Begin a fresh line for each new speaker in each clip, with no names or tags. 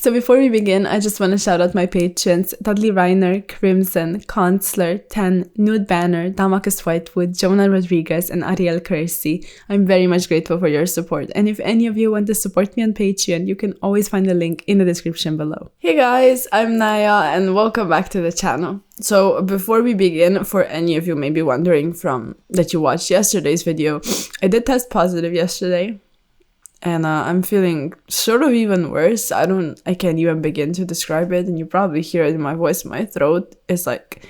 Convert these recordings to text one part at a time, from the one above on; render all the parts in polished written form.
So before we begin, I just want to shout out my patrons: Dudley Reiner, Crimson, Consular, 10, Nude Banner, Damakis Whitewood, Jonah Rodriguez, and Ariel Kersey. I'm very much grateful for your support. And if any of you want to support me on Patreon, you can always find the link in the description below. Hey guys, I'm Naya and welcome back to the channel. So before we begin, for any of you maybe wondering from that you watched yesterday's video, I did test positive yesterday. And I'm feeling sort of even worse. I can't even begin to describe it. And you probably hear it in my voice. My throat is like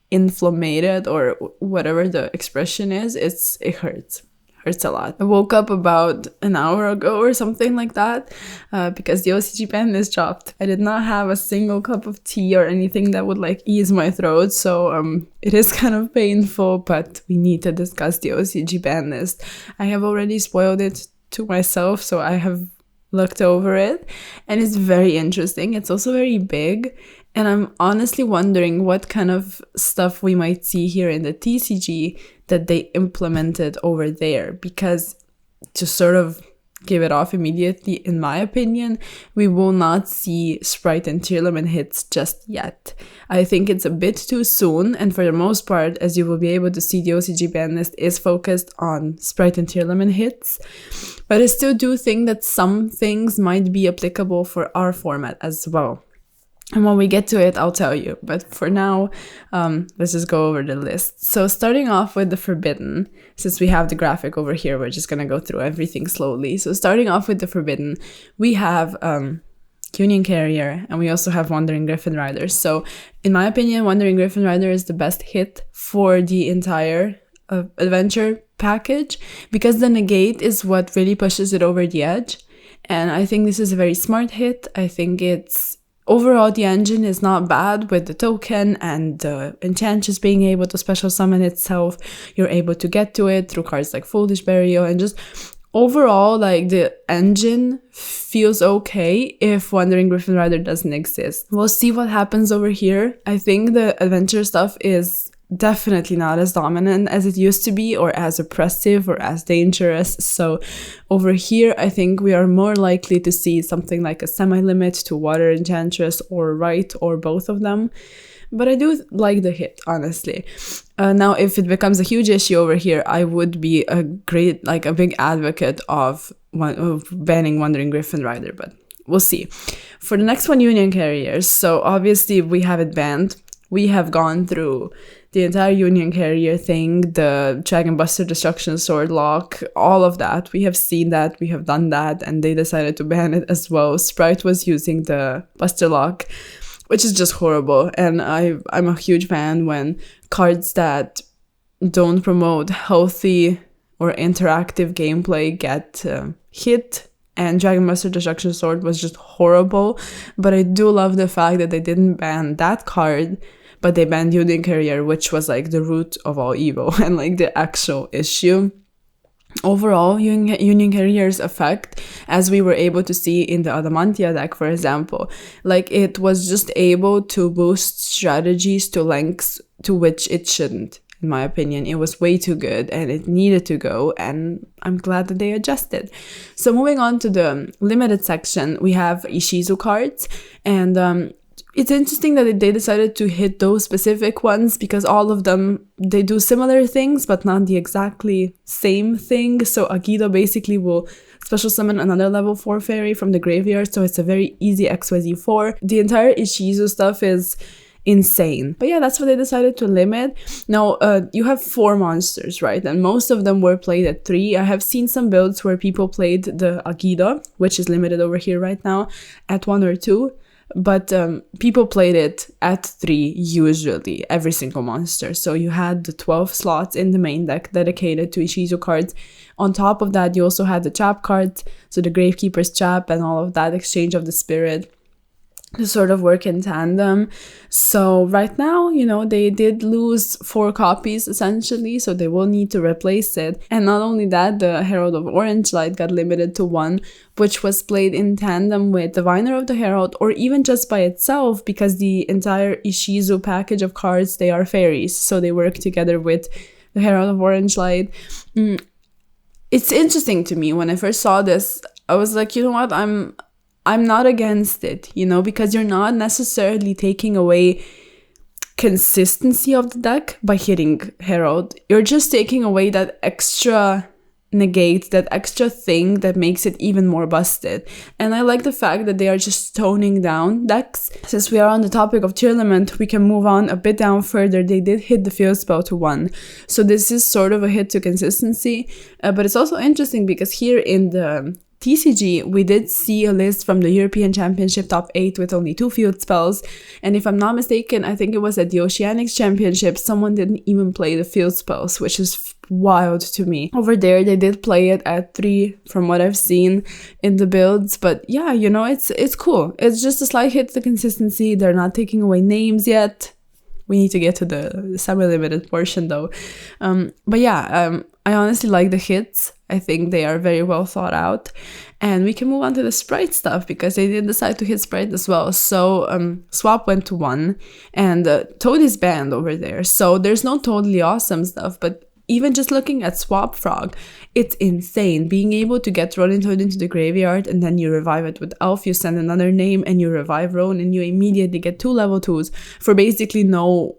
inflamed or whatever the expression is. It hurts. Hurts a lot. I woke up about an hour ago or something like that because the OCG Banlist dropped. I did not have a single cup of tea or anything that would like ease my throat. So it is kind of painful, but we need to discuss the OCG Banlist. I have already spoiled it to myself, so I have looked over it, and it's very interesting. It's also very big, and I'm honestly wondering what kind of stuff we might see here in the TCG that they implemented over there, because to sort of give it off immediately, in my opinion, we will not see Sprite and Tearlament hits just yet. I think it's a bit too soon, and for the most part, as you will be able to see, the OCG Banlist is focused on Sprite and Tearlament hits, but I still do think that some things might be applicable for our format as well. And when we get to it, I'll tell you. But for now, let's just go over the list. So starting off with the Forbidden, since we have the graphic over here, we're just going to go through everything slowly. So starting off with the Forbidden, we have Union Carrier, and we also have Wandering Griffin Rider. So in my opinion, Wandering Griffin Rider is the best hit for the entire adventure package, because the negate is what really pushes it over the edge. And I think this is a very smart hit. I think overall, the engine is not bad with the token and the Enchantress being able to special summon itself. You're able to get to it through cards like Foolish Burial, and just overall, like, the engine feels okay if Wandering Griffin Rider doesn't exist. We'll see what happens over here. I think the adventure stuff is definitely not as dominant as it used to be, or as oppressive, or as dangerous. So over here, I think we are more likely to see something like a semi-limit to Water Enchantress, or Right, or both of them. But I do like the hit, honestly. Now, if it becomes a huge issue over here, I would be a big advocate of banning Wandering Griffin Rider, but we'll see. For the next one, Union Carriers. So obviously we have it banned. We have gone through the entire Union Carrier thing, the Dragon Buster Destruction Sword lock, all of that. We have seen that, we have done that, and they decided to ban it as well. Sprite was using the Buster lock, which is just horrible. And I'm a huge fan when cards that don't promote healthy or interactive gameplay get hit. And Dragon Buster Destruction Sword was just horrible. But I do love the fact that they didn't ban that card, but they banned Union Carrier, which was like the root of all evil and like the actual issue. Overall, Union Carrier's effect, as we were able to see in the Adamantia deck, for example, like, it was just able to boost strategies to lengths to which it shouldn't. In my opinion, it was way too good and it needed to go, and I'm glad that they adjusted. So moving on to the limited section, we have Ishizu cards, and it's interesting that they decided to hit those specific ones, because all of them, they do similar things, but not the exactly same thing. So Agido basically will special summon another level 4 fairy from the graveyard, so it's a very easy XYZ4. The entire Ishizu stuff is insane. But yeah, that's what they decided to limit. Now, you have 4 monsters, right? And most of them were played at 3. I have seen some builds where people played the Agido, which is limited over here right now, at 1 or 2. But people played it at 3 usually, every single monster. So you had the 12 slots in the main deck dedicated to Ishizu cards. On top of that, you also had the trap cards, so the Gravekeeper's Trap and all of that, Exchange of the Spirit, to sort of work in tandem. So right now, you know, they did lose 4 copies essentially, so they will need to replace it. And not only that, the Herald of Orange Light got limited to 1, which was played in tandem with Diviner of the Herald, or even just by itself, because the entire Ishizu package of cards, they are fairies, so they work together with the Herald of Orange Light. It's interesting to me. When I first saw this, I was like, you know what, I'm I'm not against it, you know, because you're not necessarily taking away consistency of the deck by hitting Herald. You're just taking away that extra negate, that extra thing that makes it even more busted. And I like the fact that they are just toning down decks. Since we are on the topic of tier limit, we can move on a bit down further. They did hit the field spell to 1, so this is sort of a hit to consistency, but it's also interesting because here in the TCG, we did see a list from the European Championship top 8 with only 2 field spells. And if I'm not mistaken, I think it was at the Oceanics Championship, someone didn't even play the field spells, which is wild to me. Over there, they did play it at 3 from what I've seen in the builds. But yeah, you know, it's cool. It's just a slight hit to consistency. They're not taking away names yet. We need to get to the semi-limited portion though. But yeah, I honestly like the hits. I think they are very well thought out. And we can move on to the Sprite stuff because they did decide to hit Sprite as well. So Swap went to 1 and Toad is banned over there. So there's no totally awesome stuff, but even just looking at Swap Frog, it's insane. Being able to get Rolling Toad into the graveyard and then you revive it with Elf, you send another name and you revive Roan and you immediately get 2 level 2s for basically no,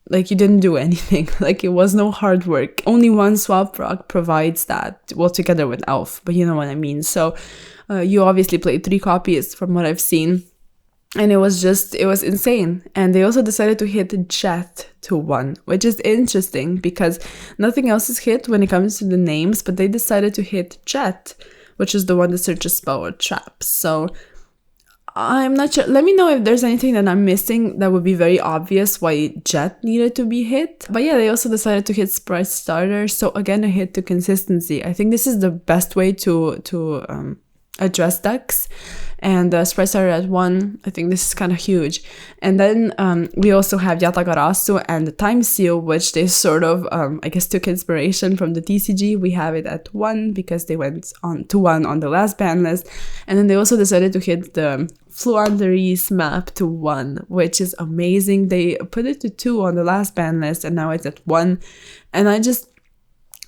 like you didn't do anything. Like it was no hard work. Only one Swap Frog provides that, well, together with Elf, but you know what I mean. So you obviously played 3 copies from what I've seen. And it was insane. And they also decided to hit Jet to 1, which is interesting because nothing else is hit when it comes to the names, but they decided to hit Jet, which is the one that searches spell or trap. So I'm not sure. Let me know if there's anything that I'm missing that would be very obvious why Jet needed to be hit. But yeah, they also decided to hit Sprite Starter. So again, a hit to consistency. I think this is the best way to address decks. And Sprite Starter at 1, I think this is kind of huge. And then we also have Yatagarasu and the Time Seal, which they sort of, I guess, took inspiration from the TCG. We have it at 1 because they went on to 1 on the last ban list. And then they also decided to hit the Fluanderies map to 1, which is amazing. They put it to 2 on the last ban list and now it's at 1. And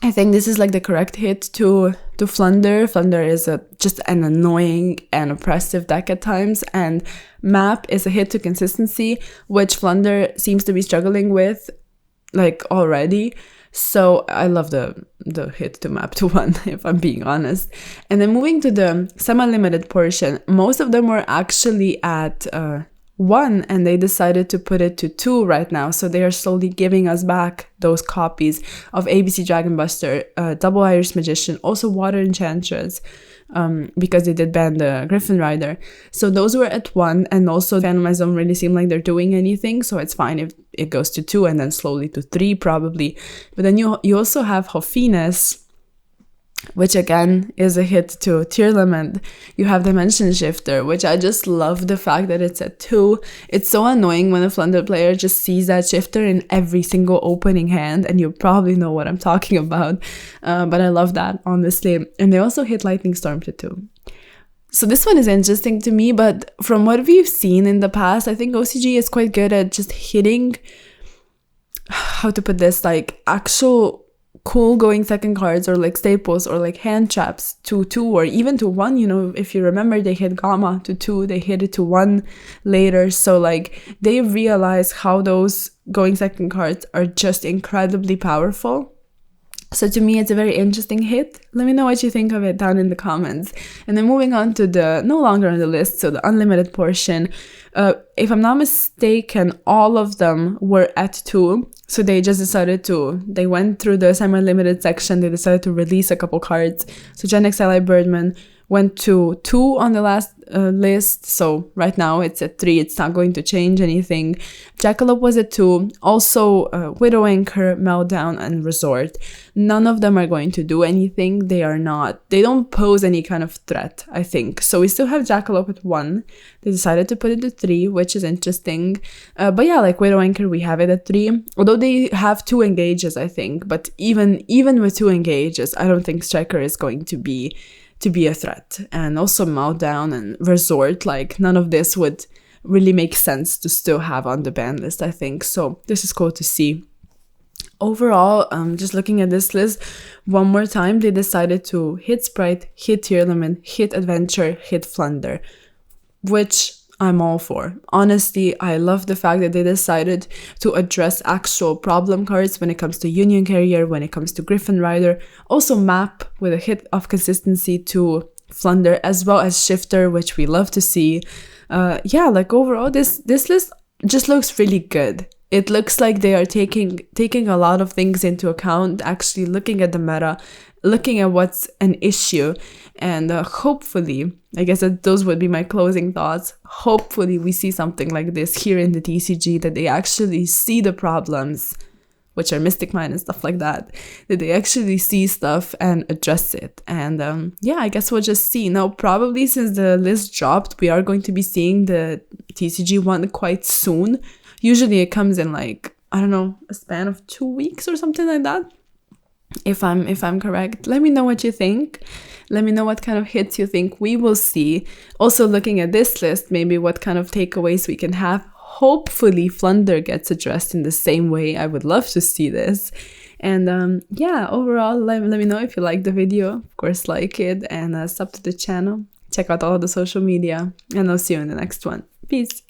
I think this is like the correct hit to Flunder. Flunder is just an annoying and oppressive deck at times, and Map is a hit to consistency, which Flunder seems to be struggling with like already. So I love the hit to Map to 1, if I'm being honest. And then moving to the semi-limited portion, most of them were actually at 1 and they decided to put it to 2 right now. So they are slowly giving us back those copies of ABC Dragon Buster, Double Irish Magician, also Water Enchantress, because they did ban the Griffin Rider. So those were at 1, and also Phantomize don't really seem like they're doing anything, so it's fine if it goes to 2 and then slowly to 3 probably. But then you also have Hofines, which again is a hit to tier limit. You have Dimension Shifter, which I just love the fact that it's at 2. It's so annoying when a Flunder player just sees that shifter in every single opening hand, and you probably know what I'm talking about. But I love that, honestly. And they also hit Lightning Storm to 2. So this one is interesting to me, but from what we've seen in the past, I think OCG is quite good at just hitting, how to put this, like actual cool going second cards or like staples or like hand traps to 2 or even to 1. You know, if you remember, they hit Gamma to 2, they hit it to 1 later. So like they realize how those going second cards are just incredibly powerful. So to me, it's a very interesting hit. Let me know what you think of it down in the comments. And then moving on to the no longer on the list, so the unlimited portion. If I'm not mistaken, all of them were at 2. So they just decided they went through the semi-limited section. They decided to release a couple cards. So Gen XLI Birdman went to 2 on the last list. So right now it's at 3. It's not going to change anything. Jackalope was at 2. Also Widow Anchor, Meltdown, and Resort. None of them are going to do anything. They don't pose any kind of threat, I think. So we still have Jackalope at 1. They decided to put it to 3, which is interesting. But yeah, like Widow Anchor, we have it at 3. Although they have 2 engages, I think. But even with 2 engages, I don't think Striker is going to be a threat. And also Meltdown and Resort, like none of this would really make sense to still have on the ban list, I think. So this is cool to see. Overall, just looking at this list one more time, they decided to hit Sprite, hit Tier Limit, hit Adventure, hit Flunder. which I'm all for. Honestly, I love the fact that they decided to address actual problem cards when it comes to Union Carrier, when it comes to Griffin Rider, also map with a hit of consistency to Flunder, as well as Shifter, which we love to see. Yeah, like overall, this list just looks really good. It looks like they are taking a lot of things into account, actually looking at the meta, looking at what's an issue, and hopefully, I guess that those would be my closing thoughts. Hopefully we see something like this here in the TCG, that they actually see the problems, which are Mystic Mine and stuff like that they actually see stuff and address it. And yeah, I guess we'll just see. Now, probably since the list dropped, we are going to be seeing the TCG one quite soon. Usually it comes in like, I don't know, a span of 2 weeks or something like that, if I'm correct. Let me know what you think. Let me know what kind of hits you think we will see. Also, looking at this list, maybe what kind of takeaways we can have. Hopefully Flunder gets addressed in the same way. I would love to see this. And yeah, overall, let me know if you liked the video. Of course, like it and sub to the channel. Check out all of the social media, and I'll see you in the next one. Peace.